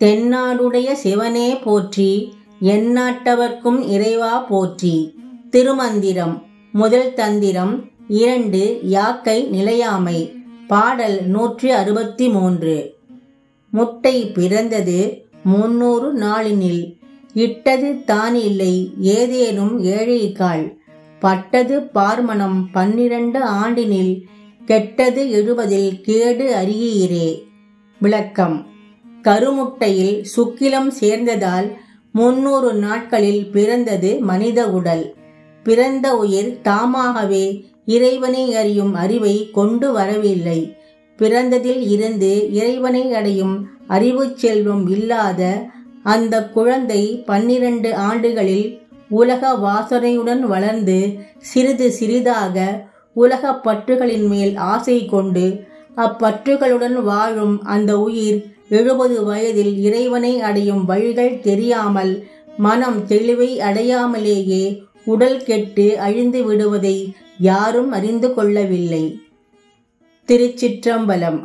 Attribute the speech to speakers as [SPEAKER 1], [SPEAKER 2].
[SPEAKER 1] தென்னாடுடைய சிவனே போற்றி, எந்நாட்டவர்க்கும் இறைவா போற்றி. திருமந்திரம். முதல் தந்திரம் 2. யாக்கை நிலையாமை. பாடல் 163. முட்டை பிறந்தது 300 நாளினில், இட்டது தானில்லை ஏதேனும் ஏழைகாள், பட்டது பார்மணம் 12 ஆண்டினில், கெட்டது 70 கேடு அறியீரே. விளக்கம். கருமுட்டையில் சுக்கிலம் சேர்ந்ததால் 300 நாட்களில் பிறந்தது மனித உடல். பிறந்த உயிர் தாமாகவே இறைவனை அறியும் அறிவை கொண்டு வரவில்லை. பிறந்ததில் இருந்து இறைவனை அடையும் அறிவு செல்வம் இல்லாத அந்த குழந்தை 12 ஆண்டுகளில் உலக வாசனையுடன் வளர்ந்து சிறிது சிறிதாக உலக பற்றுகளின் மேல் ஆசை கொண்டு அப்பற்றுகளுடன் வாழும் அந்த உயிர் 70 வயதில் இறைவனை அடையும் வழிகள் தெரியாமல் மனம் தெளிவை அடையாமலேயே உடல் கெட்டு அழிந்து விடுவதை யாரும் அறிந்து கொள்ளவில்லை. திருச்சிற்றம்பலம்.